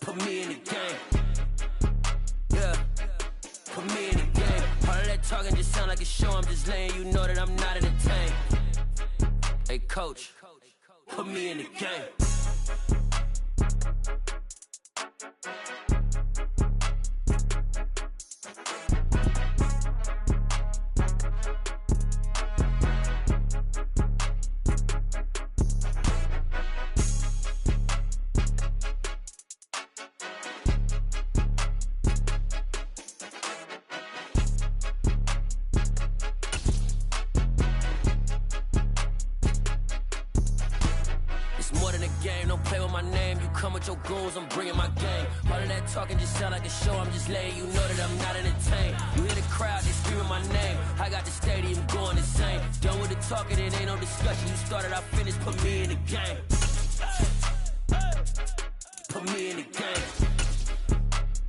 Put me in the game. Yeah. Put me in the game. All of that talking just sound like a show. I'm just letting you know that I'm not entertained. Hey, coach. Put me in the game. Your goons, I'm bringing my game. All of that talking just sound like a show. I'm just letting you know that I'm not entertained. You hear the crowd, they screaming my name. I got the stadium going insane. Done with the talking, it ain't no discussion. You started, I finished. Put me in the game. Put me in the game.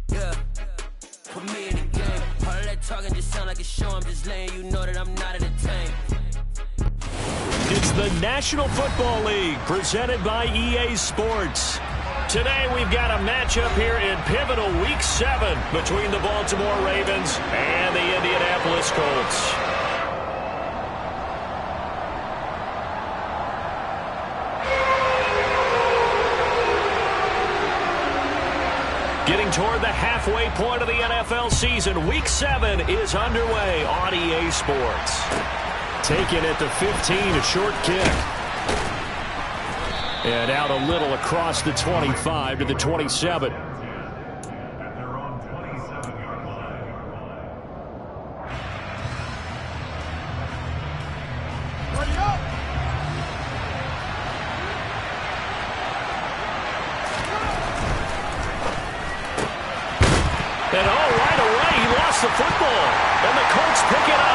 Yeah. Put me in the game. All of that talking just sound like a show. I'm just letting you know that I'm not entertained. It's the National Football League presented by EA Sports. Today we've got a matchup here in pivotal Week 7 between the Baltimore Ravens and the Indianapolis Colts. Getting toward the halfway point of the NFL season, Week 7 is underway on EA Sports. Taken at the 15, a short kick. And out a little across the 25 to the 27. At their own 27-yard line. Ready up! And right away, he lost the football. And the Colts pick it up.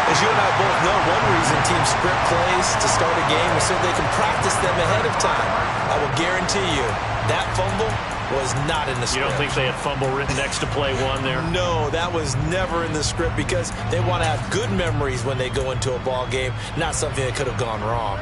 As you and I both know, one reason teams script plays to start a game is so they can practice them ahead of time. I will guarantee you that fumble was not in the script. You don't think they had fumble written next to play one there? No, that was never in the script because they want to have good memories when they go into a ball game, not something that could have gone wrong.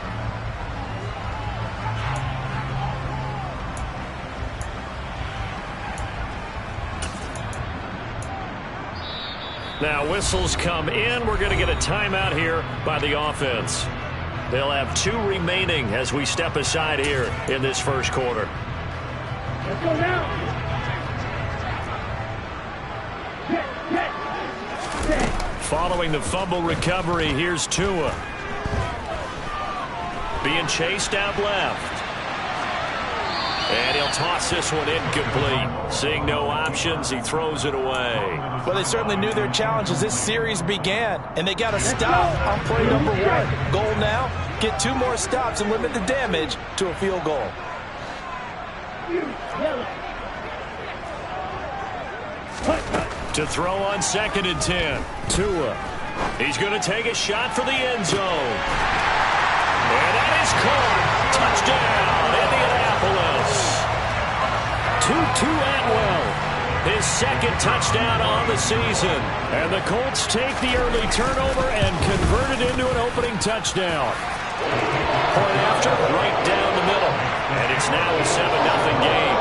Now whistles come in. We're going to get a timeout here by the offense. They'll have 2 remaining as we step aside here in this first quarter. Let's go now. Following the fumble recovery, here's Tua. Being chased out left. And he'll toss this one incomplete. Seeing no options, he throws it away. Well, they certainly knew their challenge as this series began, and they got to stop on play number 1. Goal now, get 2 more stops and limit the damage to a field goal. To throw on 2nd and 10. Tua. He's going to take a shot for the end zone. And that is caught. Touchdown, Indianapolis. Tutu Atwell, his 2nd touchdown on the season. And the Colts take the early turnover and convert it into an opening touchdown. Point after, right down the middle. And it's now a 7-0 game.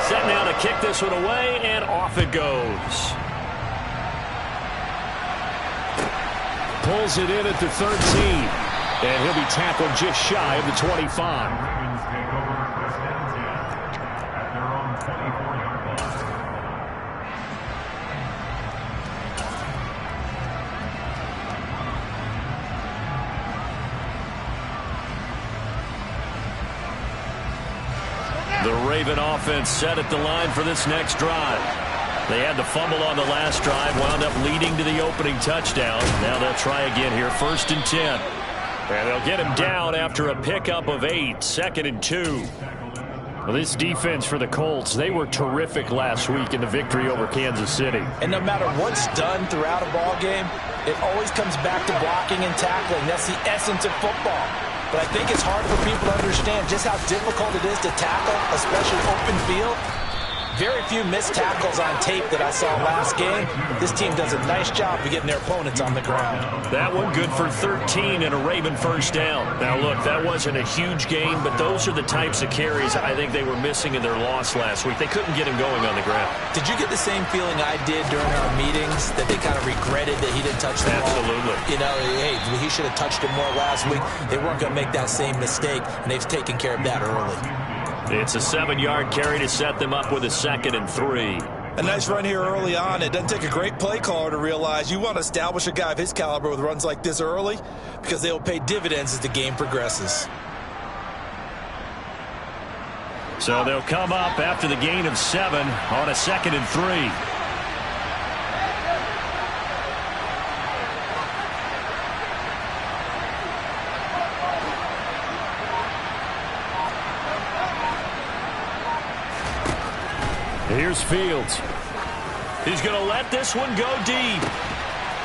Set now to kick this one away, and off it goes. Pulls it in at the 13. And he'll be tackled just shy of the 25. Ravens take over first and 10 at their own 24-yard line. The Raven offense set at the line for this next drive. They had the fumble on the last drive, wound up leading to the opening touchdown. Now they'll try again here, 1st and 10. And they'll get him down after a pickup of 8, 2nd and 2. Well, this defense for the Colts, they were terrific last week in the victory over Kansas City. And no matter what's done throughout a ball game, it always comes back to blocking and tackling. That's the essence of football. But I think it's hard for people to understand just how difficult it is to tackle, especially open field. Very few missed tackles on tape that I saw last game. This team does a nice job of getting their opponents on the ground. That one good for 13 and a Raven first down. Now, look, that wasn't a huge gain, but those are the types of carries I think they were missing in their loss last week. They couldn't get him going on the ground. Did you get the same feeling I did during our meetings, that they kind of regretted that he didn't touch the ball? Absolutely. You know, hey, he should have touched it more last week. They weren't going to make that same mistake, and they've taken care of that early. It's a 7-yard carry to set them up with a 2nd and 3. A nice run here early on. It doesn't take a great play caller to realize you want to establish a guy of his caliber with runs like this early, because they will pay dividends as the game progresses. So they'll come up after the gain of 7 on a 2nd and 3. Here's Fields. He's going to let this one go deep.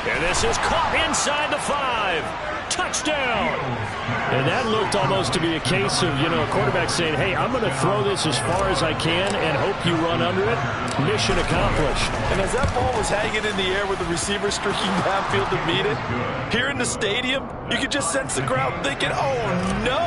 And this is caught inside the 5. Touchdown. And that looked almost to be a case of, a quarterback saying, hey, I'm going to throw this as far as I can and hope you run under it. Mission accomplished. And as that ball was hanging in the air with the receiver streaking downfield to meet it, here in the stadium, you could just sense the crowd thinking, oh, no.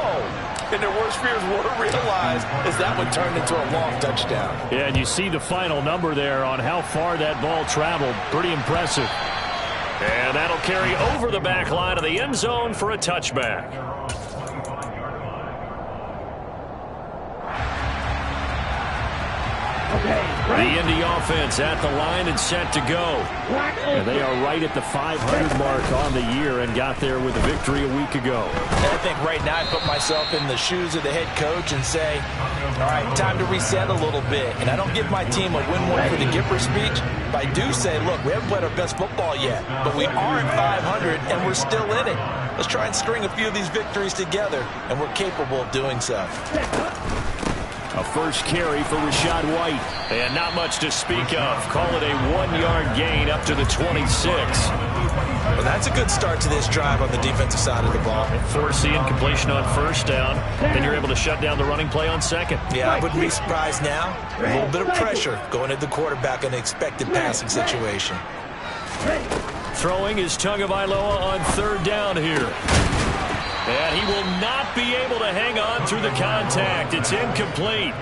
And their worst fears were realized as that one turned into a long touchdown. Yeah, and you see the final number there on how far that ball traveled. Pretty impressive. And that'll carry over the back line of the end zone for a touchback. The Indy offense at the line and set to go. And they are right at the 500 mark on the year and got there with a victory a week ago. And I think right now I put myself in the shoes of the head coach and say, all right, time to reset a little bit. And I don't give my team a win one for the Gipper speech, but I do say, look, we haven't played our best football yet, but we are at 500 and we're still in it. Let's try and string a few of these victories together, and we're capable of doing so. A first carry for Rachaad White. And not much to speak of. Call it a 1-yard gain up to the 26. Well, that's a good start to this drive on the defensive side of the ball. Force the incompletion on first down. Then you're able to shut down the running play on second. Yeah, I wouldn't be surprised now. A little bit of pressure going at the quarterback in an expected passing situation. Throwing is Tagovailoa on 3rd down here. And he will not be able to hang on through the contact. It's incomplete.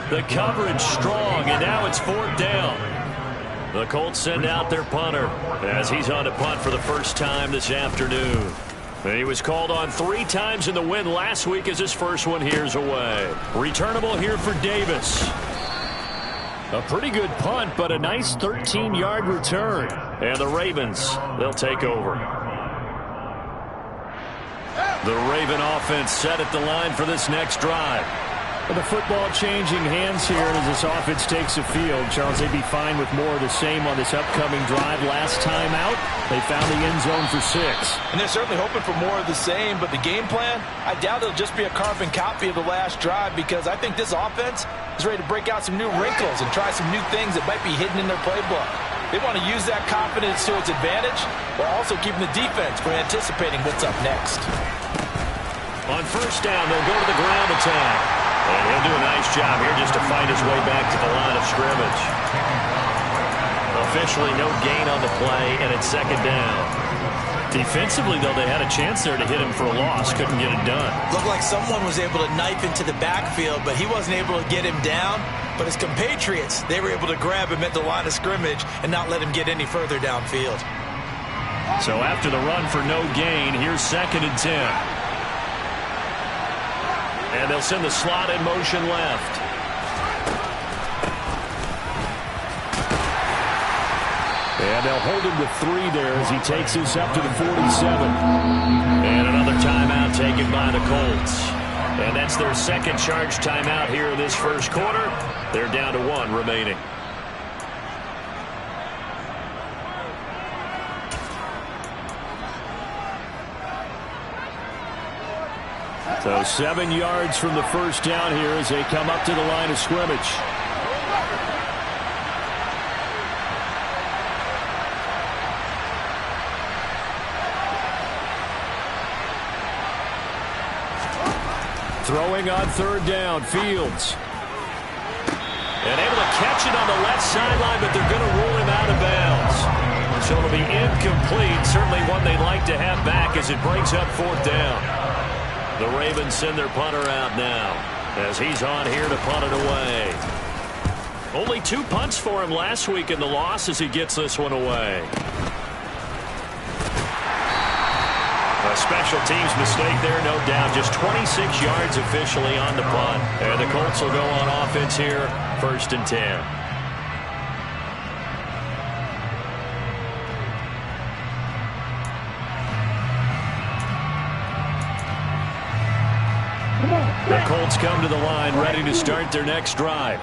The coverage strong, and now it's 4th down. The Colts send out their punter as he's on to punt for the first time this afternoon. And he was called on 3 times in the win last week as his first one here's away. Returnable here for Davis. A pretty good punt, but a nice 13-yard return. And the Ravens, they'll take over. The Raven offense set at the line for this next drive. The football changing hands here as this offense takes the field. Charles, they'd be fine with more of the same on this upcoming drive. Last time out, they found the end zone for 6. And they're certainly hoping for more of the same, but the game plan, I doubt it'll just be a carbon copy of the last drive, because I think this offense is ready to break out some new wrinkles and try some new things that might be hidden in their playbook. They want to use that confidence to its advantage while also keeping the defense from anticipating what's up next. On first down, they'll go to the ground attack. And he'll do a nice job here just to find his way back to the line of scrimmage. Officially no gain on the play, and it's 2nd down. Defensively, though, they had a chance there to hit him for a loss. Couldn't get it done. Looked like someone was able to knife into the backfield, but he wasn't able to get him down. But his compatriots, they were able to grab him at the line of scrimmage and not let him get any further downfield. So after the run for no gain, here's 2nd and 10. And they'll send the slot in motion left. And they'll hold him to 3 there as he takes this up to the 47. And another timeout taken by the Colts. And that's their 2nd charge timeout here in this first quarter. They're down to 1 remaining. So 7 yards from the first down here as they come up to the line of scrimmage. Throwing on 3rd down, Fields. And able to catch it on the left sideline, but they're going to rule him out of bounds. So it'll be incomplete. Certainly one they'd like to have back as it brings up 4th down. The Ravens send their punter out now as he's on here to punt it away. Only 2 punts for him last week in the loss as he gets this one away. A special teams mistake there, no doubt. Just 26 yards officially on the punt. And the Colts will go on offense here, 1st and 10. The Colts come to the line, ready to start their next drive.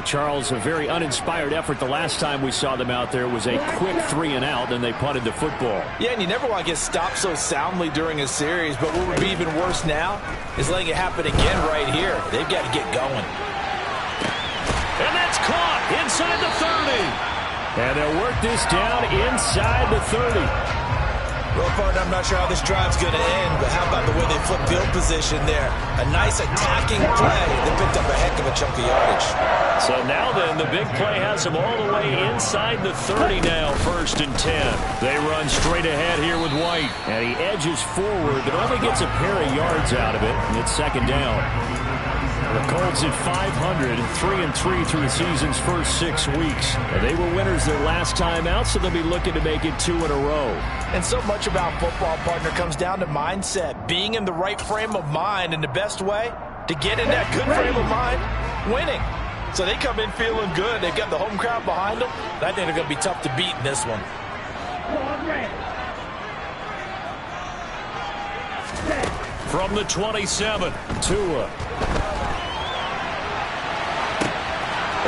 Charles, a very uninspired effort the last time we saw them out there. It was a quick 3-and-out, and they punted the football. Yeah, and you never want to get stopped so soundly during a series, but what would be even worse now is letting it happen again right here. They've got to get going. And that's caught inside the 30. And they'll work this down inside the 30. Well, partner, I'm not sure how this drive's going to end, but how about the way they flip field position there? A nice attacking play. They picked up a heck of a chunk of yardage. So now then, the big play has them all the way inside the 30 now, 1st and 10. They run straight ahead here with White. And he edges forward, but only gets a pair of yards out of it, and it's 2nd down. The Colts at 500, 3-3 through the season's first 6 weeks. And they were winners their last time out, so they'll be looking to make it 2 in a row. And so much about football, partner, comes down to mindset. Being in the right frame of mind, and the best way to get in that good frame of mind, winning. So they come in feeling good. They've got the home crowd behind them. I think they're going to be tough to beat in this one. From the 27, Tua.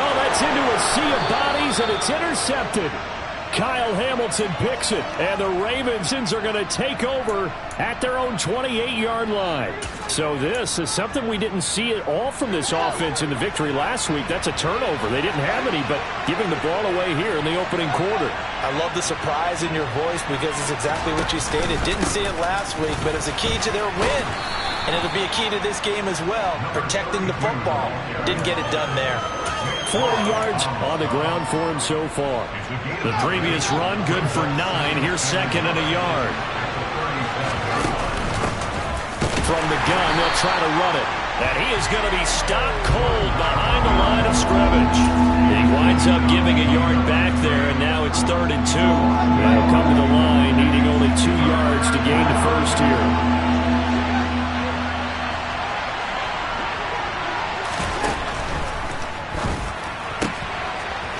Oh, that's into a sea of bodies, and it's intercepted. Kyle Hamilton picks it, and the Ravens are going to take over at their own 28-yard line. So this is something we didn't see at all from this offense in the victory last week. That's a turnover. They didn't have any, but giving the ball away here in the opening quarter. I love the surprise in your voice because it's exactly what you stated. Didn't see it last week, but it's a key to their win. And it'll be a key to this game as well, protecting the football. Didn't get it done there. 40 yards on the ground for him so far. The previous run, good for 9. Here's 2nd and a yard. From the gun, they'll try to run it. And he is going to be stopped cold behind the line of scrimmage. He winds up giving a yard back there, and now it's 3rd and 2. They'll come to the line, needing only 2 yards to gain the first here.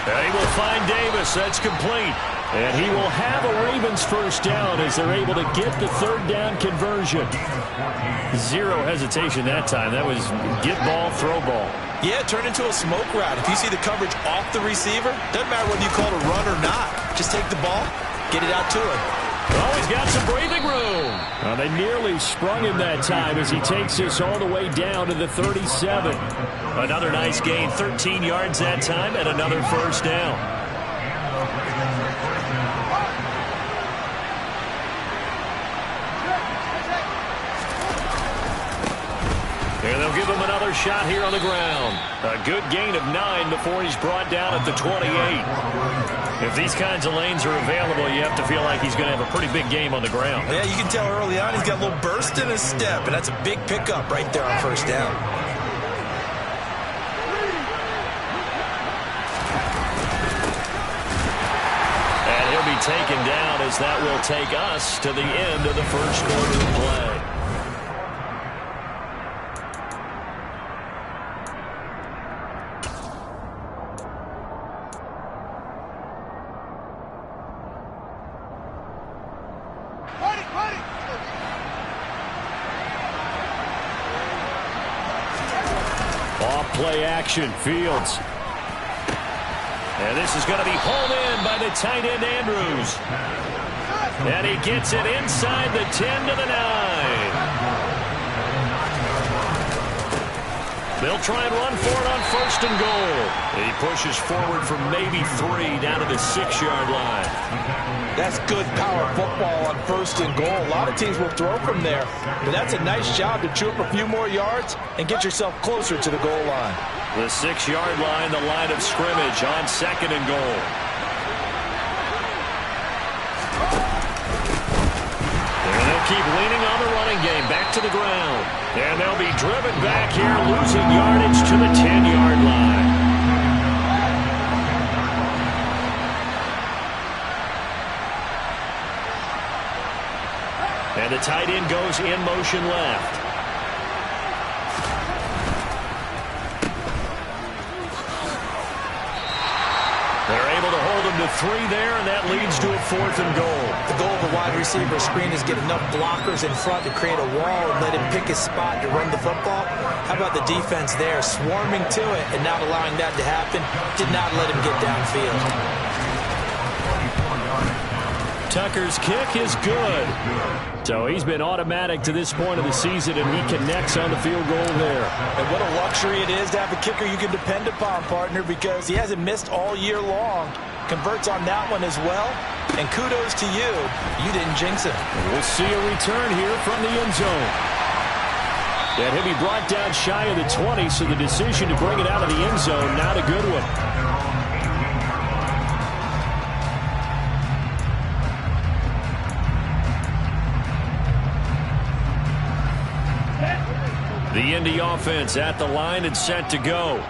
And he will find Davis. That's complete. And he will have a Ravens first down as they're able to get the 3rd down conversion. Zero hesitation that time. That was get ball, throw ball. Yeah, turn into a smoke route. If you see the coverage off the receiver, doesn't matter whether you call it a run or not. Just take the ball, get it out to him. Oh, he's got some breathing room. Well, they nearly sprung him that time as he takes this all the way down to the 37. Another nice gain, 13 yards that time, and another first down. And they'll give him another shot here on the ground. A good gain of 9 before he's brought down at the 28. If these kinds of lanes are available, you have to feel like he's going to have a pretty big game on the ground. Yeah, you can tell early on he's got a little burst in his step, and that's a big pickup right there on first down. And he'll be taken down as that will take us to the end of the first quarter of play. Play action, Fields. And this is going to be hauled in by the tight end, Andrews. And he gets it inside the 10 to the 9. They'll try and run for it on 1st and goal. He pushes forward from maybe 3 down to the 6-yard line. That's good power football on 1st and goal. A lot of teams will throw from there, but that's a nice job to chew up a few more yards and get yourself closer to the goal line. The 6-yard line, the line of scrimmage on 2nd and goal. And they'll keep leaning on the running game back to the ground. And they'll be driven back here, losing yardage to the 10-yard line. And the tight end goes in motion left. They're able to hold him to 3 there, and that leads to a 4th and goal. The goal of the wide receiver screen is get enough blockers in front to create a wall and let him pick his spot to run the football. How about the defense there, swarming to it and not allowing that to happen? Did not let him get downfield. Tucker's kick is good. So he's been automatic to this point of the season, and he connects on the field goal there. And what a luxury it is to have a kicker you can depend upon, partner, because he hasn't missed all year long. Converts on that one as well. And kudos to you. You didn't jinx it. We'll see a return here from the end zone. And he'll be brought down shy of the 20, so the decision to bring it out of the end zone, not a good one. The Indy offense at the line and set to go.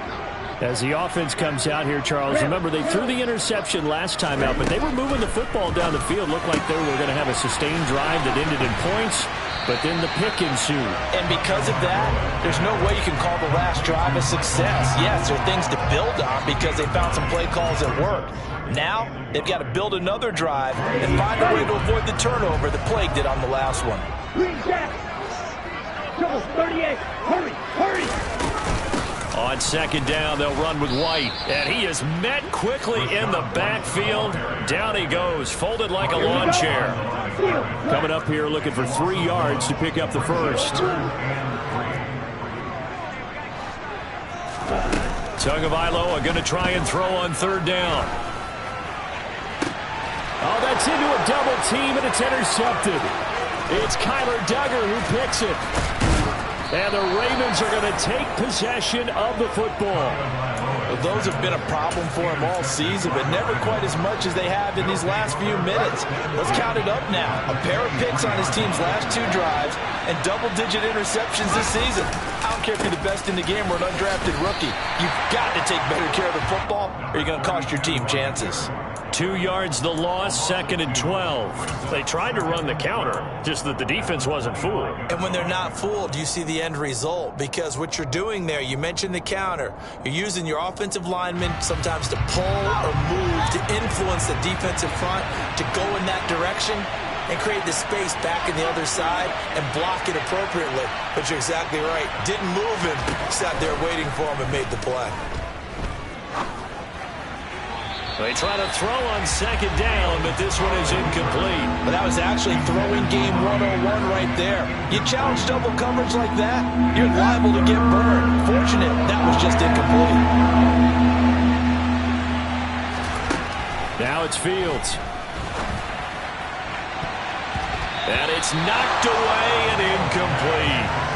As the offense comes out here, Charles, remember they threw the interception last time out, but they were moving the football down the field. Looked like they were going to have a sustained drive that ended in points, but then the pick ensued. And because of that, there's no way you can call the last drive a success. Yes, there are things to build on because they found some play calls that worked. Now, they've got to build another drive and find a way to avoid the turnover that Plague did on the last one. Double 38. Hurry, hurry. On 2nd down, they'll run with White. And he is met quickly in the backfield. Down he goes, folded like a lawn chair. Coming up here looking for 3 yards to pick up the first. Tagovailoa going to try and throw on 3rd down. Oh, that's into a double team, and it's intercepted. It's Kyler Duggar who picks it. And the Ravens are going to take possession of the football. Well, those have been a problem for him all season, but never quite as much as they have in these last few minutes. Let's count it up now. A pair of picks on his team's last 2 drives and double-digit interceptions this season. I don't care if you're the best in the game or an undrafted rookie. You've got to take better care of the football or you're going to cost your team chances. 2 yards the loss, 2nd and 12. They tried to run the counter, just that the defense wasn't fooled. And when they're not fooled, you see the end result. Because what you're doing there, you mentioned the counter. You're using your offensive linemen sometimes to pull or move to influence the defensive front to go in that direction and create the space back in the other side and block it appropriately. But you're exactly right. Didn't move him, sat there waiting for him and made the play. They try to throw on 2nd down, but this one is incomplete. But that was actually throwing game 101 right there. You challenge double coverage like that, you're liable to get burned. Fortunate, that was just incomplete. Now it's Fields. And it's knocked away and incomplete.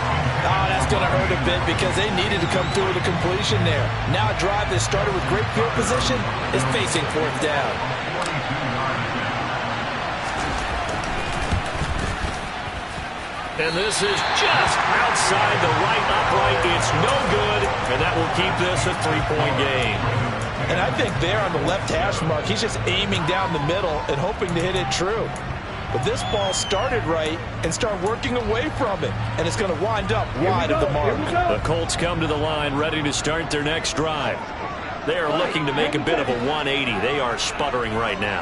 Oh, that's going to hurt a bit because they needed to come through with a completion there. Now a drive that started with great field position is facing 4th down. And this is just outside the right upright. It's no good, and that will keep this a 3-point game. And I think there on the left hash mark, he's just aiming down the middle and hoping to hit it true. But this ball started right and start working away from it. And it's going to wind up wide of the mark. The Colts come to the line ready to start their next drive. They are looking to make a bit of a 180. They are sputtering right now.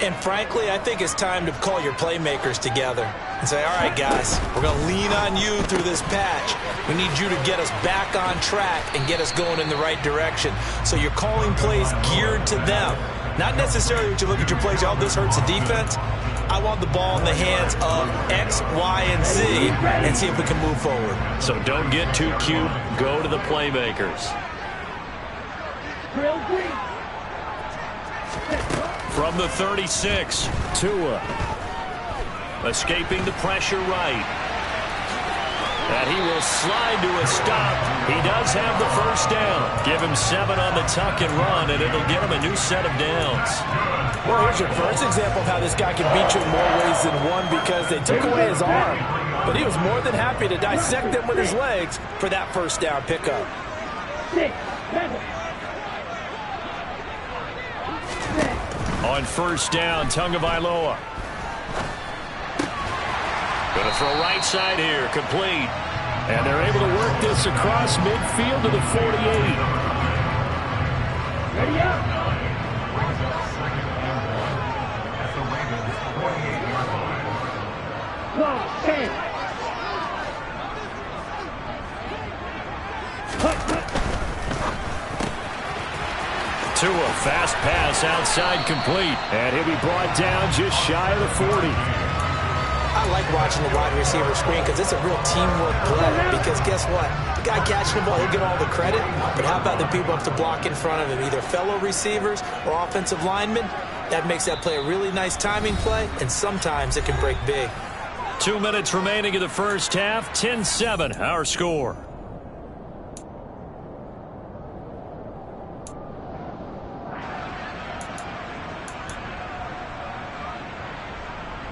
And frankly, I think it's time to call your playmakers together and say, all right, guys, we're going to lean on you through this patch. We need you to get us back on track and get us going in the right direction. So you're calling plays geared to them. Not necessarily when you look at your plays, oh, this hurts the defense. I want the ball in the hands of X, Y, and Z and see if we can move forward. So don't get too cute. Go to the playmakers. From the 36, Tua. Escaping the pressure right. And he will slide to a stop. He does have the first down. Give him 7 on the tuck and run, and it'll get him a new set of downs. Well, here's your first example of how this guy can beat you in more ways than one, because they took away his arm. But he was more than happy to dissect them with his legs for that first down pickup. 6, 7. On first down, Tagovailoa. Going to throw right side here, complete. And they're able to work this across midfield to the 48. Ready up. At the Ravens' 48-yard line. Long, 10. Tua, fast pass outside, complete. And he'll be brought down just shy of the 40. I like watching the wide receiver screen because it's a real teamwork play. Because guess what? The guy catching the ball, he'll get all the credit. But how about the people up to block in front of him, either fellow receivers or offensive linemen? That makes that play a really nice timing play, and sometimes it can break big. 2 minutes remaining in the first half. 10-7, our score.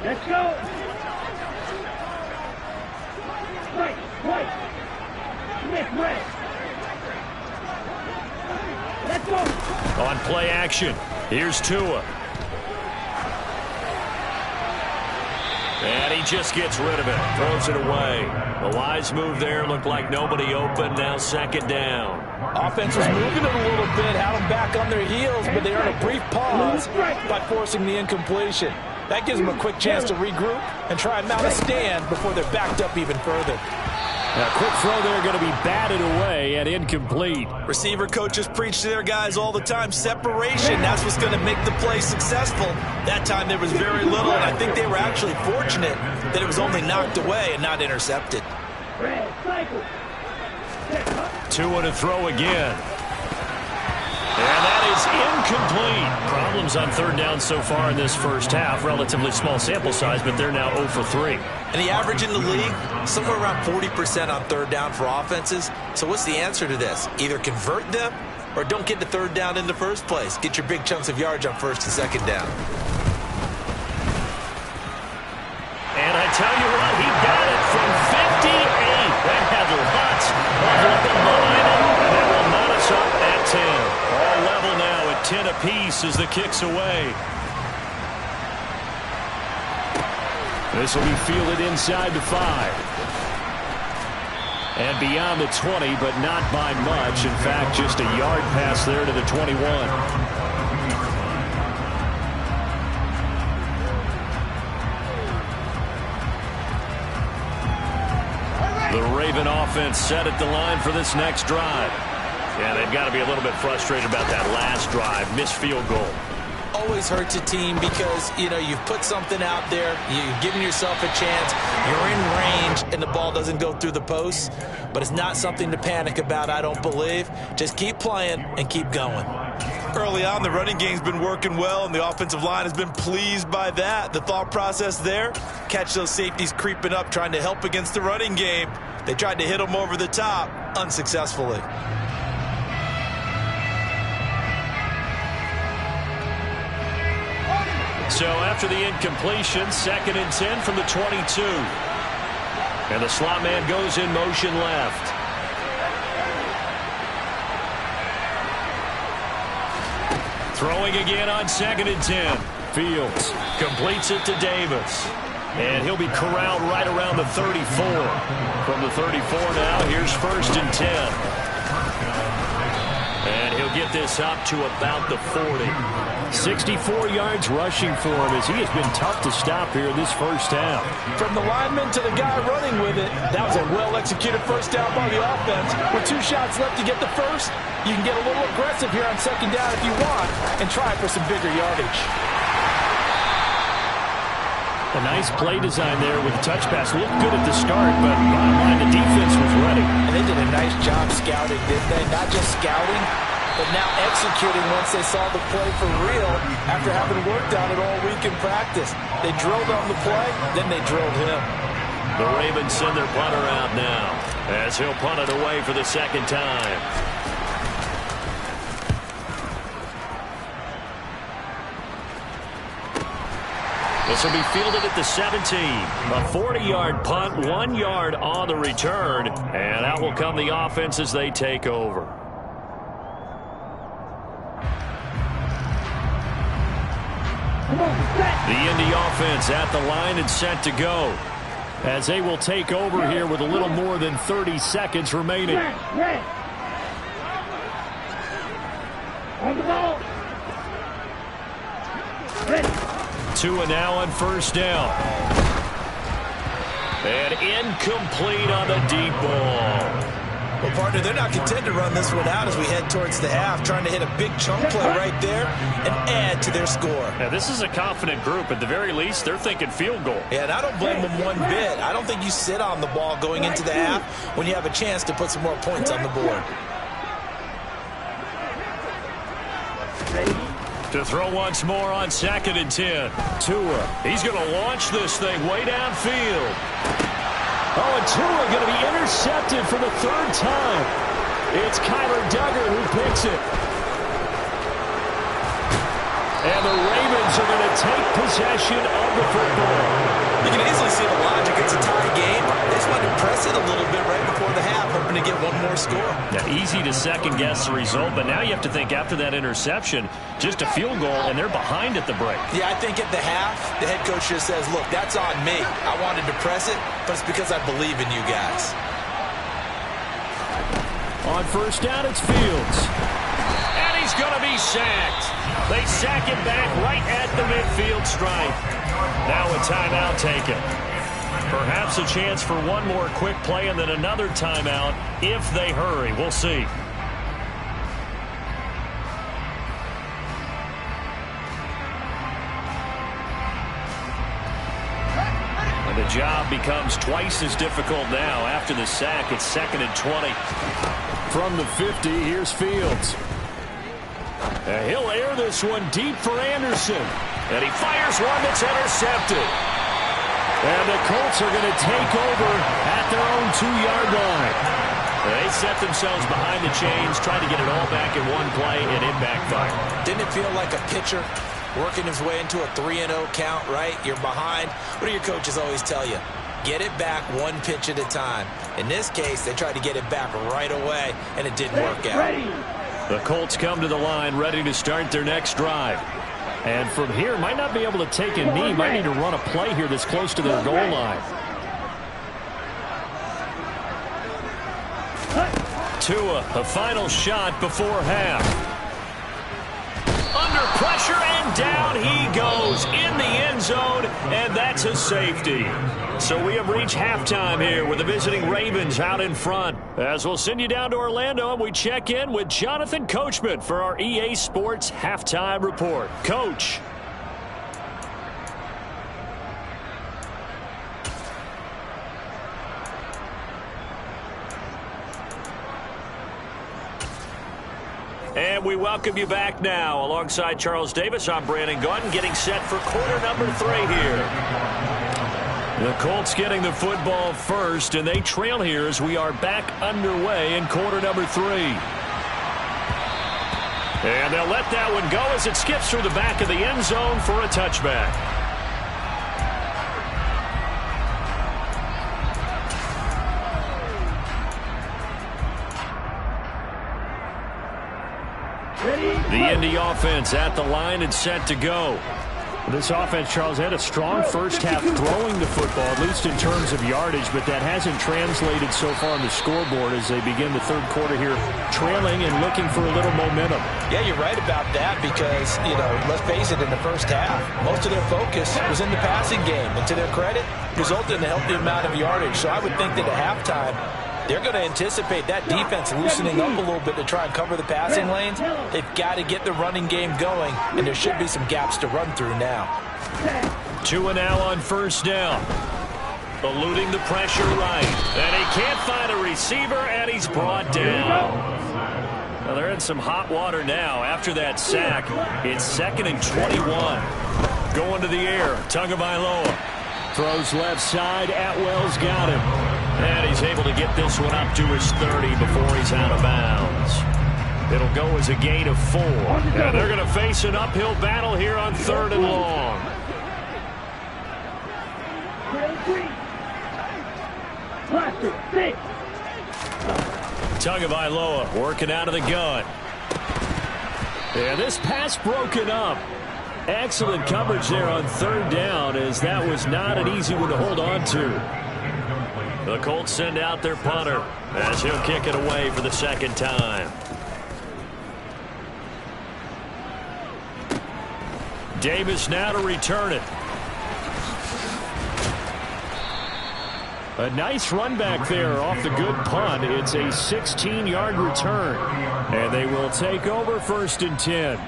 Let's go. Right. Smith, right. Let's go. On play action, here's Tua. And he just gets rid of it, throws it away. A wise move there, looked like nobody open, now second down. Offense was moving it a little bit, had them back on their heels, but they earned a brief pause by forcing the incompletion. That gives them a quick chance to regroup and try and mount a stand before they're backed up even further. A quick throw there, going to be batted away and incomplete. Receiver coaches preach to their guys all the time, separation, that's what's going to make the play successful. That time there was very little, and I think they were actually fortunate that it was only knocked away and not intercepted. Tua to throw again. And that is incomplete. Problems on third down so far in this first half. Relatively small sample size, but they're now 0 for 3. And the average in the league, somewhere around 40% on third down for offenses. So what's the answer to this? Either convert them or don't get to third down in the first place. Get your big chunks of yards on first and second down. And I tell you what, he got it from 58. That had lots of open line, and that will mount us up at 10. All level now at 10 apiece as the kick's away. This will be fielded inside the 5. And beyond the 20, but not by much. In fact, just a yard pass there to the 21. The Raven offense set at the line for this next drive. Yeah, they've got to be a little bit frustrated about that last drive. Missed field goal. Always hurts a team because, you know, you've put something out there, you've given yourself a chance, you're in range, and the ball doesn't go through the posts. But it's not something to panic about, I don't believe. Just keep playing and keep going. Early on, the running game's been working well, and the offensive line has been pleased by that. The thought process there, catch those safeties creeping up, trying to help against the running game. They tried to hit them over the top, unsuccessfully. So after the incompletion, 2nd and 10 from the 22. And the slot man goes in motion left. Throwing again on 2nd and 10. Fields completes it to Davis. And he'll be corralled right around the 34. From the 34 now, here's 1st and 10. And he'll get this up to about the 40. 64 yards rushing for him as he has been tough to stop here in this first half. From the lineman to the guy running with it, that was a well-executed first down by the offense. With 2 shots left to get the first, you can get a little aggressive here on second down if you want and try for some bigger yardage. A nice play design there with the touch pass. Looked good at the start, but bottom line, the defense was ready. And they did a nice job scouting, didn't they? Not just scouting, but now executing once they saw the play for real after having worked on it all week in practice. They drilled on the play, then they drilled him. The Ravens send their punter out now as he'll punt it away for the second time. This will be fielded at the 17. A 40-yard punt, 1 yard on the return. And out will come the offense as they take over. The Indy offense at the line and set to go. As they will take over here with a little more than 30 seconds remaining. On the ball. Ready. Tua now on first down. And incomplete on the deep ball. Well, partner, they're not content to run this one out as we head towards the half, trying to hit a big chunk play right there and add to their score. Now, this is a confident group. At the very least, they're thinking field goal. Yeah, and I don't blame them one bit. I don't think you sit on the ball going into the half when you have a chance to put some more points on the board. To throw once more on 2nd and 10. Tua, he's going to launch this thing way downfield. Oh, and Tua going to be intercepted for the 3rd time. It's Kyler Duggar who picks it. And the Ravens are going to take possession of the football. You can easily see the logic. It's a tie game. They just want to press it a little bit right before the half, hoping to get one more score. Now, easy to second-guess the result, but now you have to think after that interception, just a field goal, and they're behind at the break. Yeah, I think at the half, the head coach just says, look, that's on me. I wanted to press it, but it's because I believe in you guys. On first down, it's Fields. And he's going to be sacked. They sack him back right at the midfield stripe. Now a timeout taken. Perhaps a chance for one more quick play and then another timeout if they hurry. We'll see. And the job becomes twice as difficult now. After the sack, it's 2nd and 20. From the 50, here's Fields. And he'll air this one deep for Anderson. And he fires one that's intercepted. And the Colts are going to take over at their own 2-yard line. They set themselves behind the chains, trying to get it all back in one play, and it backfired. Didn't it feel like a pitcher working his way into a 3-0 count, right? You're behind. What do your coaches always tell you? Get it back one pitch at a time. In this case, they tried to get it back right away, and it didn't work out. The Colts come to the line ready to start their next drive. And from here, might not be able to take a knee. Might need to run a play here that's close to their goal line. Tua, a final shot before half. Under pressure, and down he goes in the end zone, and that's a safety. So we have reached halftime here with the visiting Ravens out in front. As we'll send you down to Orlando, and we check in with Jonathan Coachman for our EA Sports Halftime Report. Coach. And we welcome you back now. Alongside Charles Davis, I'm Brandon Gunn, getting set for quarter number 3 here. The Colts getting the football first, and they trail here as we are back underway in quarter number 3. And they'll let that one go as it skips through the back of the end zone for a touchback. The Indy offense at the line and set to go. This offense, Charles, had a strong first half throwing the football, at least in terms of yardage, but that hasn't translated so far on the scoreboard as they begin the 3rd quarter here, trailing and looking for a little momentum. Yeah, you're right about that because, you know, let's face it, in the first half, most of their focus was in the passing game, and to their credit, resulted in a healthy amount of yardage. So I would think that at halftime, they're going to anticipate that defense loosening up a little bit to try and cover the passing lanes. They've got to get the running game going, and there should be some gaps to run through now. Tua now on first down. Eluding the pressure right. And he can't find a receiver, and he's brought down. Well, they're in some hot water now after that sack. It's 2nd and 21. Going to the air. Tagovailoa throws left side. Atwell's got him. And he's able to get this one up to his 30 before he's out of bounds. It'll go as a gain of 4. And they're going to face an uphill battle here on 3rd and long. Tagovailoa working out of the gun. Yeah, this pass broken up. Excellent coverage there on 3rd down, as that was not an easy one to hold on to. The Colts send out their punter as he'll kick it away for the 2nd time. Davis now to return it. A nice run back there off the good punt. It's a 16-yard return. And they will take over 1st and 10.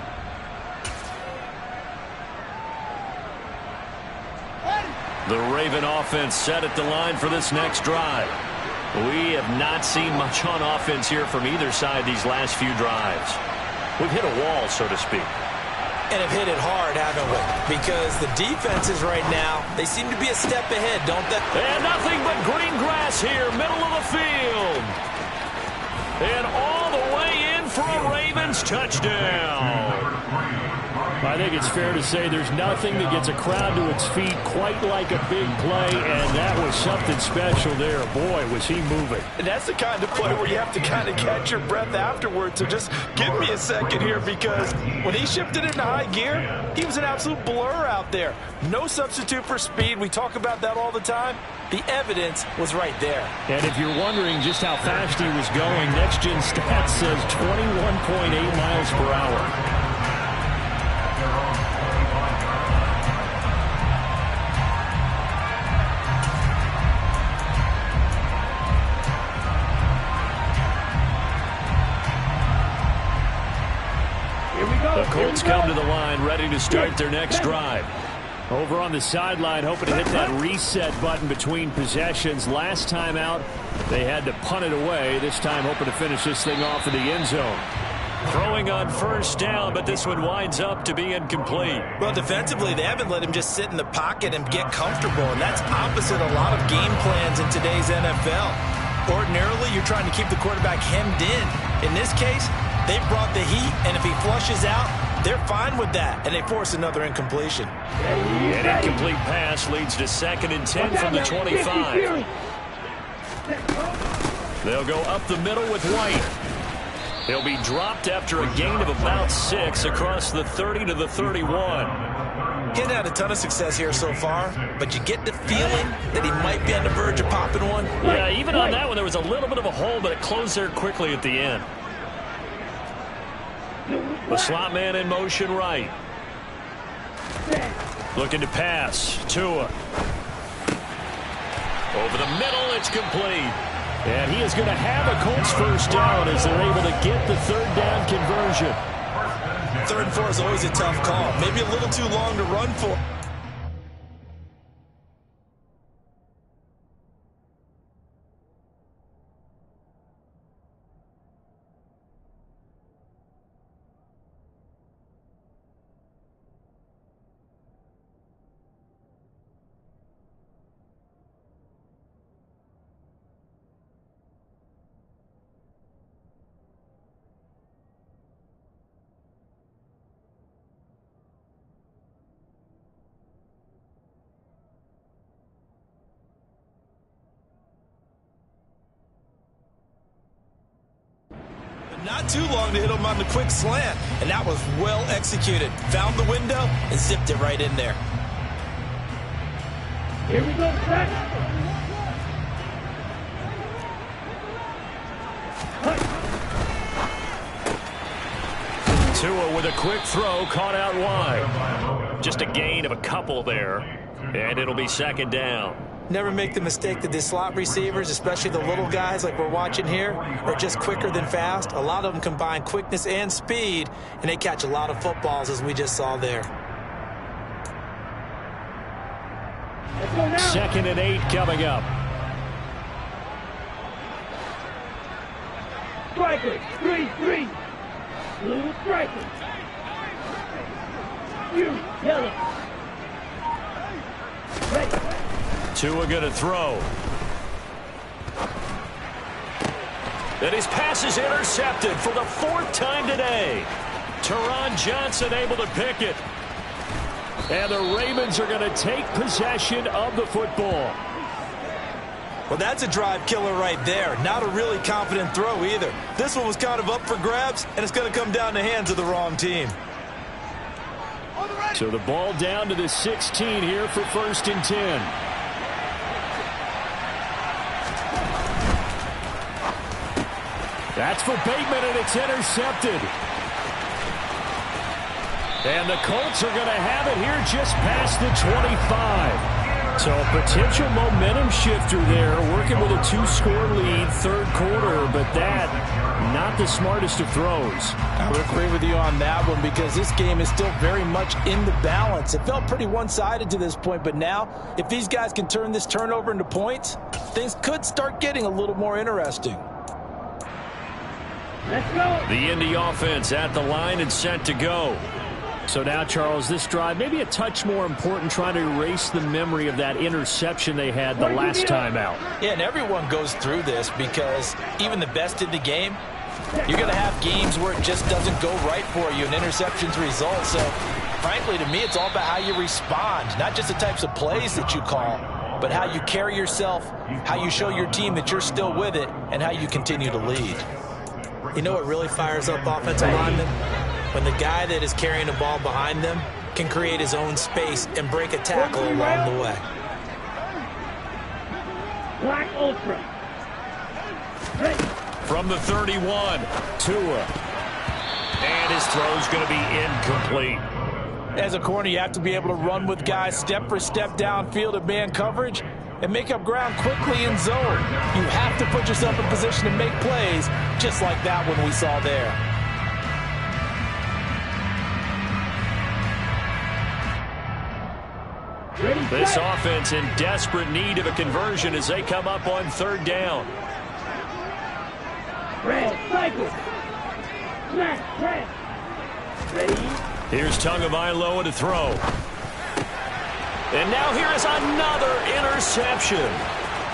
The Raven offense set at the line for this next drive. We have not seen much on offense here from either side these last few drives. We've hit a wall, so to speak. And have hit it hard, haven't we? Because the defenses right now, they seem to be a step ahead, don't they? And nothing but green grass here, middle of the field. And all the way in for a Ravens touchdown. I think it's fair to say there's nothing that gets a crowd to its feet quite like a big play, and that was something special there. Boy, was he moving. And that's the kind of play where you have to kind of catch your breath afterwards. So just give me a second here, because when he shifted into high gear, he was an absolute blur out there. No substitute for speed. We talk about that all the time. The evidence was right there. And if you're wondering just how fast he was going, Next Gen Stats says 21.8 miles per hour. The Colts come to the line, ready to start their next drive. Over on the sideline, hoping to hit that reset button between possessions. Last time out, they had to punt it away. This time, hoping to finish this thing off in the end zone. Throwing on first down, but this one winds up to be incomplete. Well, defensively, they haven't let him just sit in the pocket and get comfortable, and that's opposite a lot of game plans in today's NFL. Ordinarily, you're trying to keep the quarterback hemmed in. In this case, they brought the heat, and if he flushes out, they're fine with that, and they force another incompletion. An incomplete pass leads to 2nd and 10 from the 25. They'll go up the middle with White. He'll be dropped after a gain of about 6 across the 30 to the 31. He's had a ton of success here so far, but you get the feeling that he might be on the verge of popping one. Yeah, even on that one, there was a little bit of a hole, but it closed there quickly at the end. The slot man in motion right. Looking to pass. Tua. Over the middle, it's complete. And he is going to have a Colts first down as they're able to get the 3rd down conversion. 3rd and 4 is always a tough call. Maybe a little too long to run for. Not too long to hit him on the quick slant, and that was well executed. Found the window and zipped it right in there. Here we go, set. Tua with a quick throw, caught out wide. Just a gain of a couple there, and it'll be 2nd down. Never make the mistake that the slot receivers, especially the little guys like we're watching here, are just quicker than fast. A lot of them combine quickness and speed, and they catch a lot of footballs, as we just saw there. 2nd and 8 coming up. Striker, 3-3. Blue striker. You, yellow. Ready. Tua going to throw. And his pass is intercepted for the 4th time today. Teron Johnson able to pick it. And the Ravens are going to take possession of the football. Well, that's a drive killer right there. Not a really confident throw either. This one was kind of up for grabs, and it's going to come down the hands of the wrong team. So the ball down to the 16 here for 1st and 10. That's for Bateman, and it's intercepted. And the Colts are going to have it here just past the 25. So a potential momentum shifter there, working with a 2-score lead, 3rd quarter, but that, not the smartest of throws. I would agree with you on that one because this game is still very much in the balance. It felt pretty one-sided to this point, but now, if these guys can turn this turnover into points, things could start getting a little more interesting. Let's go. The Indy offense at the line and set to go. So now, Charles, this drive maybe a touch more important, trying to erase the memory of that interception they had the last time out. Yeah, and everyone goes through this because even the best in the game, you're going to have games where it just doesn't go right for you, and interceptions result. So, frankly, to me, it's all about how you respond, not just the types of plays that you call, but how you carry yourself, how you show your team that you're still with it, and how you continue to lead. You know what really fires up offensive linemen? When the guy that is carrying the ball behind them can create his own space and break a tackle along the way. Black Ultra. Ready. From the 31, Tua. And his throw's going to be incomplete. As a corner, you have to be able to run with guys step for step downfield at man coverage and make up ground quickly in zone. You have to put yourself in position to make plays, just like that one we saw there. This offense in desperate need of a conversion as they come up on 3rd down. Red, cycle. Smash, press. Ready. Here's Tagovailoa to throw. And now here is another interception.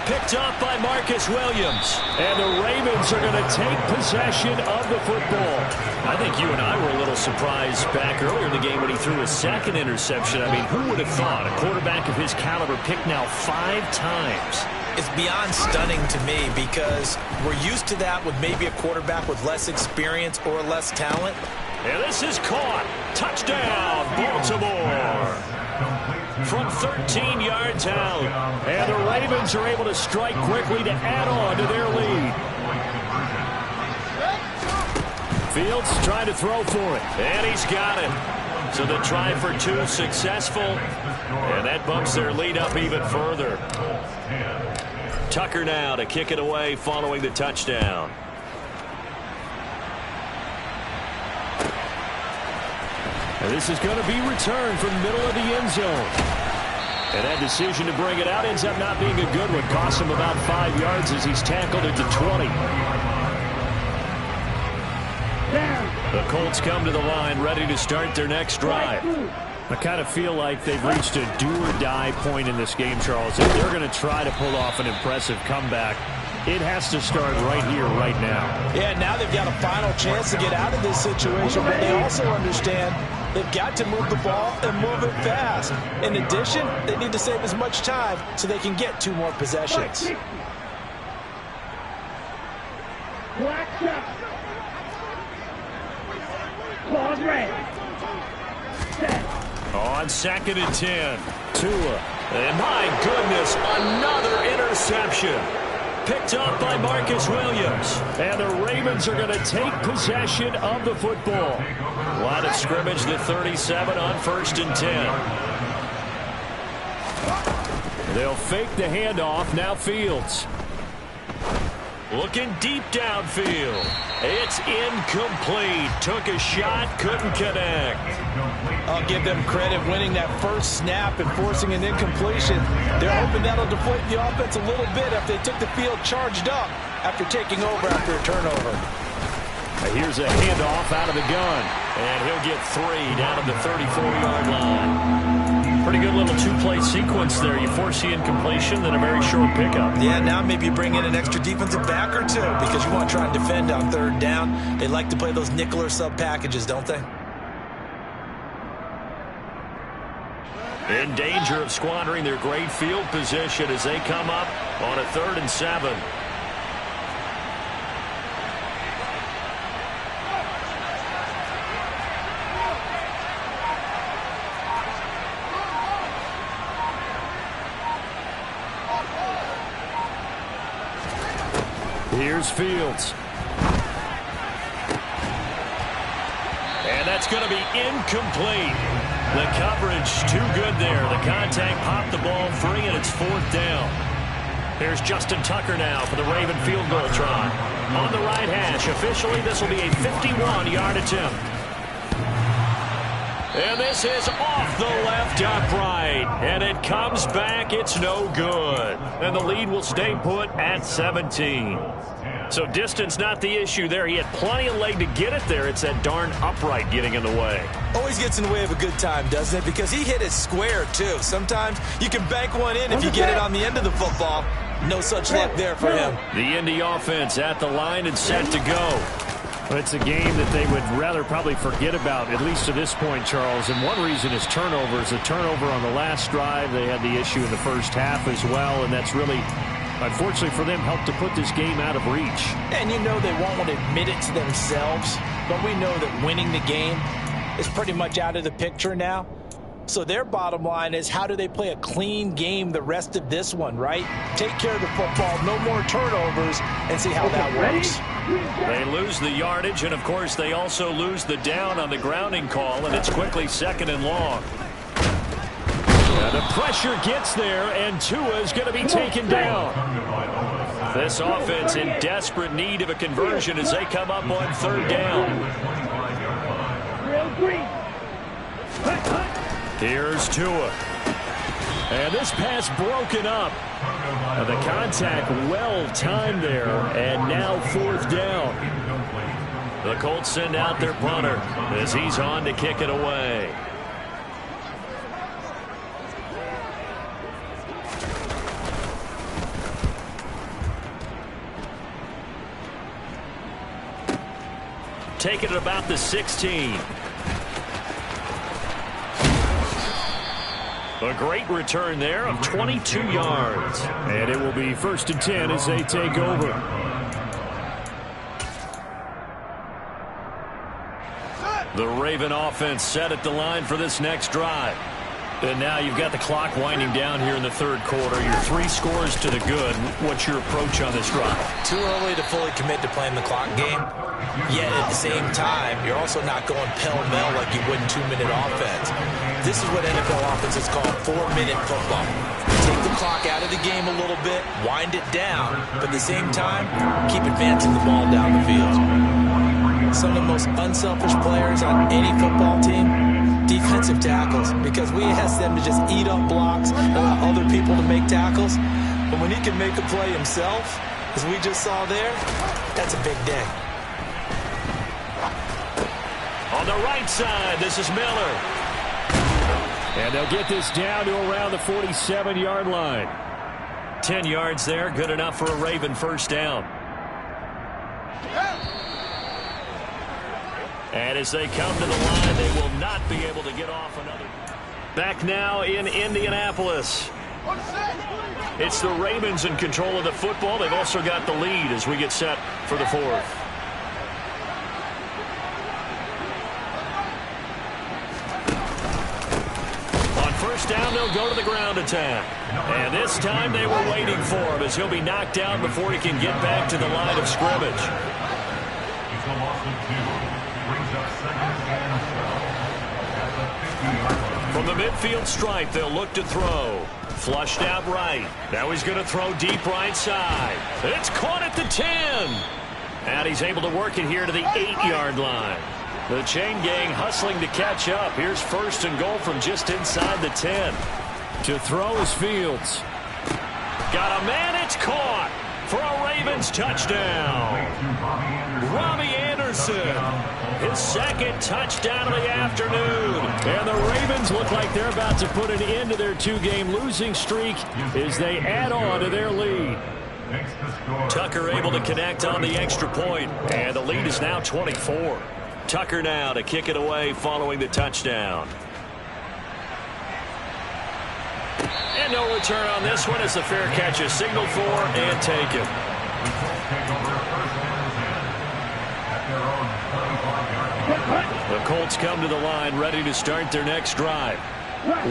Picked off by Marcus Williams. And the Ravens are going to take possession of the football. I think you and I were a little surprised back earlier in the game when he threw a 2nd interception. I mean, who would have thought a quarterback of his caliber picked now 5 times? It's beyond stunning to me because we're used to that with maybe a quarterback with less experience or less talent. And this is caught. Touchdown, Baltimore. From 13 yards out. And the Ravens are able to strike quickly to add on to their lead. Fields trying to throw for it. And he's got it. So the try for 2 successful. And that bumps their lead up even further. Tucker now to kick it away following the touchdown. And this is going to be returned from the middle of the end zone. And that decision to bring it out ends up not being a good one. Costs him about 5 yards as he's tackled at the 20. The Colts come to the line ready to start their next drive. I kind of feel like they've reached a do-or-die point in this game, Charles. If they're going to try to pull off an impressive comeback, it has to start right here, right now. Yeah, now they've got a final chance to get out of this situation, but they also understand they've got to move the ball and move it fast. In addition, they need to save as much time so they can get 2 more possessions. Black shot. Claws red. On 2nd and 10, Tua. And my goodness, another interception. Picked up by Marcus Williams. And the Ravens are going to take possession of the football. Line of scrimmage, the 37 on 1st and 10. They'll fake the handoff. Now Fields. Looking deep downfield. It's incomplete. Took a shot, couldn't connect. I'll give them credit winning that first snap and forcing an incompletion. They're hoping that'll deflate the offense a little bit after they took the field charged up after taking over after a turnover. Here's a handoff out of the gun. And he'll get 3 down at the 34-yard line. Pretty good little two-play sequence there. You force the incompletion, then a very short pickup. Yeah, now maybe you bring in an extra defensive back or two because you want to try and defend on third down. They like to play those nickel or sub packages, don't they? In danger of squandering their great field position as they come up on a 3rd and 7. Here's Fields. And that's going to be incomplete. The coverage too good there. The contact popped the ball free, and it's 4th down. Here's Justin Tucker now for the Raven field goal try. On the right hash. Officially, this will be a 51-yard attempt. And this is off the left upright. And it comes back. It's no good. And the lead will stay put at 17. So distance not the issue there. He had plenty of leg to get it there. It's that darn upright getting in the way. Always gets in the way of a good time, doesn't it? Because he hit it square, too. Sometimes you can bank one in if you get it on the end of the football. No such luck there for him. The Indy offense at the line and set to go. It's a game that they would rather probably forget about, at least to this point, Charles. And one reason is turnovers. A turnover on the last drive. They had the issue in the first half as well, and that's really, unfortunately for them, helped to put this game out of reach. And you know they won't want to admit it to themselves, but we know that winning the game is pretty much out of the picture now. So their bottom line is, how do they play a clean game the rest of this one, right? Take care of the football, no more turnovers, and see how that works. They lose the yardage, and, of course, they also lose the down on the grounding call, and it's quickly 2nd and long. The pressure gets there, and Tua is going to be taken down. This offense in desperate need of a conversion as they come up on 3rd down. Here's Tua. And this pass broken up. The contact well-timed there, and now 4th down. The Colts send out their punter as he's on to kick it away. Take it at about the 16. A great return there of 22 yards. And it will be 1st and 10 as they take over. The Raven offense set at the line for this next drive. And now you've got the clock winding down here in the 3rd quarter. Your 3 scores to the good. What's your approach on this drive? Too early to fully commit to playing the clock game. Yet at the same time, you're also not going pell-mell like you would in 2-minute offense. This is what NFL offenses call 4-minute football. Take the clock out of the game a little bit, wind it down, but at the same time, keep advancing the ball down the field. Some of the most unselfish players on any football team, defensive tackles, because we ask them to just eat up blocks and allow other people to make tackles. But when he can make a play himself, as we just saw there, that's a big day. On the right side, this is Miller. And they'll get this down to around the 47-yard line. 10 yards there, good enough for a Raven 1st down. And as they come to the line, they will not be able to get off another. Back now in Indianapolis. It's the Ravens in control of the football. They've also got the lead as we get set for the 4th. Down, they'll go to the ground attack. And this time they were waiting for him as he'll be knocked down before he can get back to the line of scrimmage. It's a loss of 2. Brings up 2nd and 12. From the midfield stripe, they'll look to throw. Flushed out right. Now he's going to throw deep right side. It's caught at the 10. And he's able to work it here to the 8-yard line. The chain gang hustling to catch up. Here's first and goal from just inside the 10. To throw is Fields. Got a man, it's caught for a Ravens touchdown. Robbie Anderson, his second touchdown of the afternoon. And the Ravens look like they're about to put an end to their 2-game losing streak as they add on to their lead. Tucker able to connect on the extra point, and the lead is now 24. Tucker now to kick it away following the touchdown. And no return on this one as the fair catch is signaled for and taken. The Colts come to the line ready to start their next drive.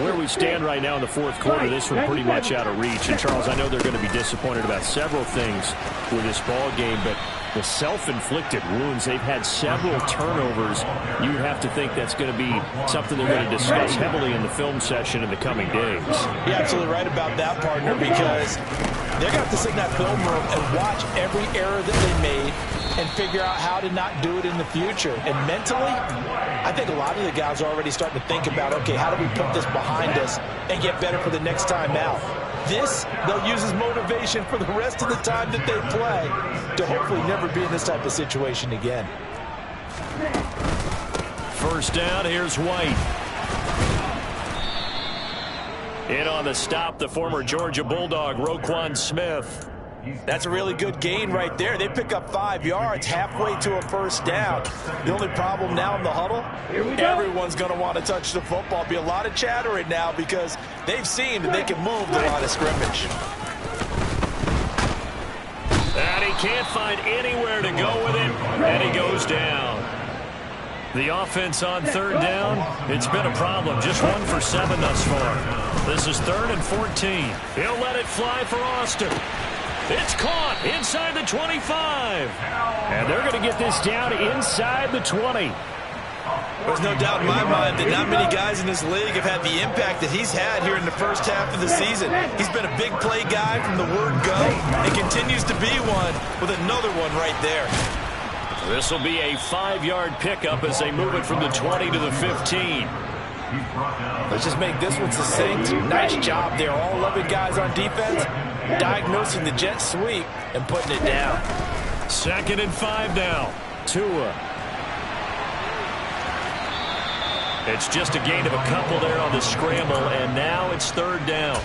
Where we stand right now in the fourth quarter, this one pretty much out of reach. And, Charles, I know they're going to be disappointed about several things with this ball game, but the self-inflicted wounds, they've had several turnovers. You have to think that's going to be something they're going to discuss heavily in the film session in the coming days. You're absolutely right about that, partner, because they're going to have to sit in that film room and watch every error that they made and figure out how to not do it in the future. And mentally, I think a lot of the guys are already starting to think about, okay, how do we put this behind us and get better for the next time out? This, they'll use as motivation for the rest of the time that they play to hopefully never be in this type of situation again. First down, here's White. In on the stop, the former Georgia Bulldog, Roquan Smith. That's a really good gain right there. They pick up 5 yards halfway to a first down. The only problem now in the huddle, everyone's going to want to touch the football. Be a lot of chattering now because they've seen that they can move the line of scrimmage. And he can't find anywhere to go with it, and he goes down. The offense on third down, it's been a problem. Just 1 for 7 thus far. This is 3rd and 14. He'll let it fly for Austin. It's caught inside the 25. And they're going to get this down inside the 20. There's no doubt in my mind that not many guys in this league have had the impact that he's had here in the first half of the season. He's been a big play guy from the word go and continues to be one with another one right there. This will be a 5-yard pickup as they move it from the 20 to the 15. Let's just make this one succinct. Nice job there. All 11 guys on defense diagnosing the jet sweep and putting it down. 2nd and 5 now. Tua. It's just a gain of a couple there on the scramble, and now it's 3rd down.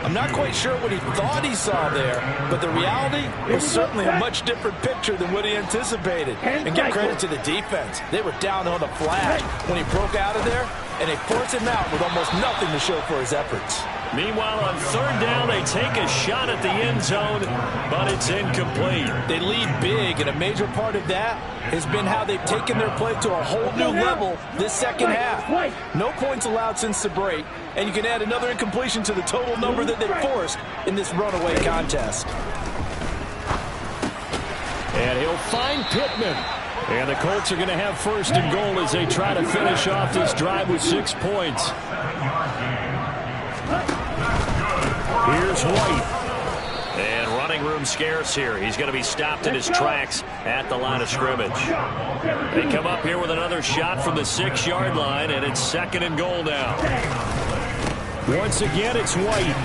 I'm not quite sure what he thought he saw there, but the reality was certainly a much different picture than what he anticipated. And give credit to the defense. They were down on the flag when he broke out of there, and they forced him out with almost nothing to show for his efforts. Meanwhile, on 3rd down, they take a shot at the end zone, but it's incomplete. They lead big, and a major part of that has been how they've taken their play to a whole new level this second half. No points allowed since the break, and you can add another incompletion to the total number that they forced in this runaway contest. And he'll find Pittman. And the Colts are going to have 1st and goal as they try to finish off this drive with 6 points. Here's White. And running room scarce here. He's going to be stopped in his tracks at the line of scrimmage. They come up here with another shot from the 6-yard line, and it's 2nd and goal now. Once again, it's White.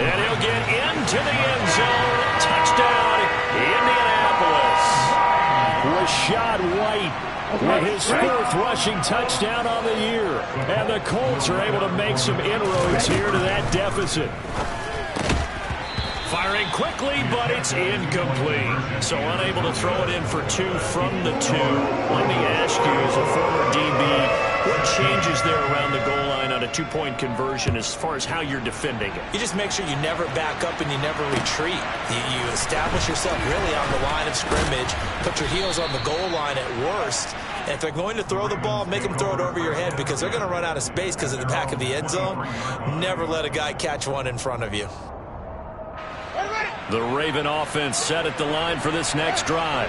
And he'll get into the end zone. Touchdown, Indianapolis. Rashad White with his 4th rushing touchdown on the year. And the Colts are able to make some inroads here to that deficit. Firing quickly, but it's incomplete. So unable to throw it in for 2 from the 2. Let me ask you, as a former DB, what changes there around the goal line on a 2-point conversion as far as how you're defending it? You just make sure you never back up and you never retreat. You establish yourself really on the line of scrimmage, put your heels on the goal line at worst, and if they're going to throw the ball, make them throw it over your head because they're going to run out of space because of the back of the end zone. Never let a guy catch one in front of you. The Raven offense set at the line for this next drive.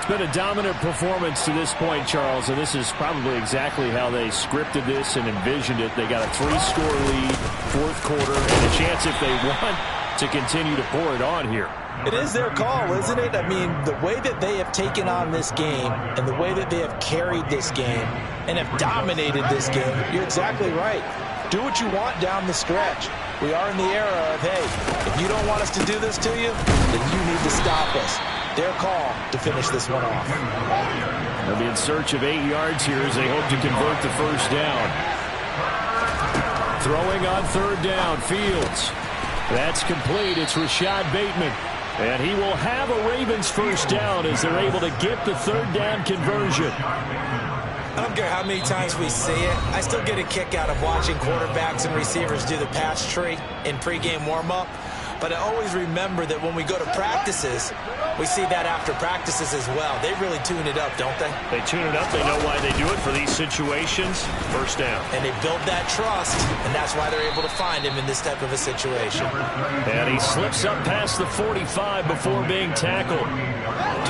It's been a dominant performance to this point, Charles, and this is probably exactly how they scripted this and envisioned it. They got a 3-score lead, fourth quarter, and a chance if they want to continue to pour it on here. It is their call, isn't it? I mean, the way that they have taken on this game and the way that they have carried this game and have dominated this game, you're exactly right. Do what you want down the stretch. We are in the era of, hey, if you don't want us to do this to you, then you need to stop us. Their call to finish this one off. They'll be in search of 8 yards here as they hope to convert the first down. Throwing on third down, Fields. That's complete. It's Rashad Bateman. And he will have a Ravens first down as they're able to get the third down conversion. I don't care how many times we see it. I still get a kick out of watching quarterbacks and receivers do the pass tree in pregame warm-up. But I always remember that when we go to practices, we see that after practices as well. They really tune it up, don't they? They tune it up. They know why they do it for these situations. First down. And they build that trust, and that's why they're able to find him in this type of a situation. And he slips up past the 45 before being tackled.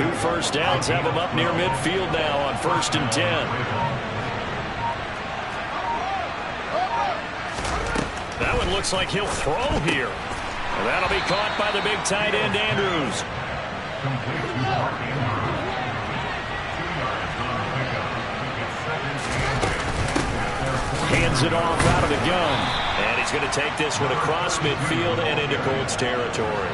2 first downs have him up near midfield now on 1st and 10. That one looks like he'll throw here. And that'll be caught by the big tight end, Andrews. Hands it off out of the gun. And he's going to take this one across midfield and into Colts territory.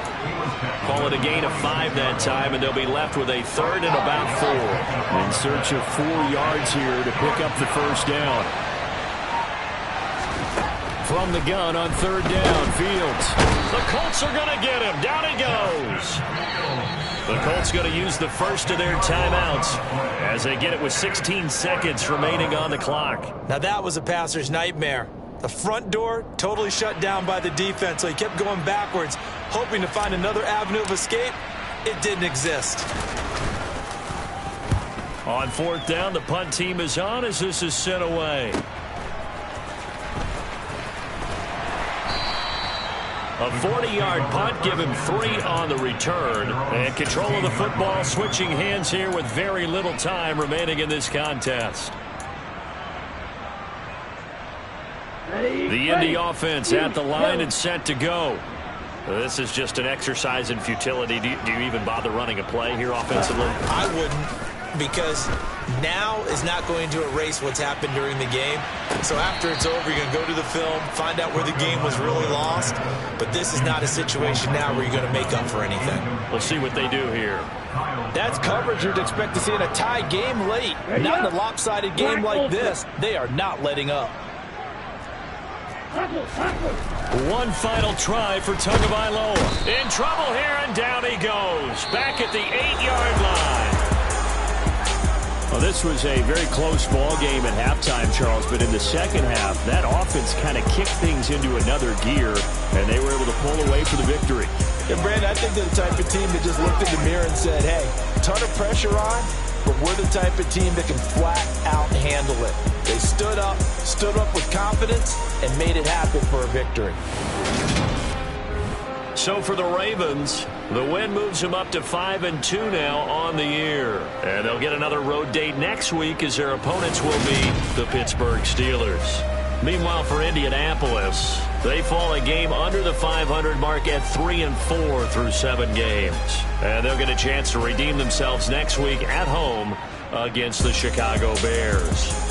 Call it a gain of 5 that time, and they'll be left with a 3rd and about 4. In search of 4 yards here to pick up the first down. From the gun on 3rd down, Fields. The Colts are going to get him. Down he goes. The Colts going to use the first of their timeouts as they get it with 16 seconds remaining on the clock. Now that was a passer's nightmare. The front door totally shut down by the defense, so he kept going backwards, hoping to find another avenue of escape. It didn't exist. On 4th down, the punt team is on as this is sent away. A 40-yard punt, give him 3 on the return. And control of the football, switching hands here with very little time remaining in this contest. The Indy offense at the line and set to go. This is just an exercise in futility. Do you even bother running a play here offensively? I wouldn't, because now is not going to erase what's happened during the game. So after it's over, you're going to go to the film, find out where the game was really lost. But this is not a situation now where you're going to make up for anything. We'll see what they do here. That's coverage you'd expect to see in a tie game late. Not in a lopsided game like this. They are not letting up. One final try for Tagovailoa. In trouble here, and down he goes. Back at the 8-yard line. Well, this was a very close ball game at halftime, Charles, but in the second half, that offense kind of kicked things into another gear, and they were able to pull away for the victory. And, Brandon, I think they're the type of team that just looked in the mirror and said, hey, ton of pressure on, but we're the type of team that can flat out handle it. They stood up with confidence, and made it happen for a victory. So for the Ravens, the win moves them up to 5-2 now on the year. And they'll get another road date next week as their opponents will be the Pittsburgh Steelers. Meanwhile, for Indianapolis, they fall a game under the 500 mark at 3-4 through 7 games. And they'll get a chance to redeem themselves next week at home against the Chicago Bears.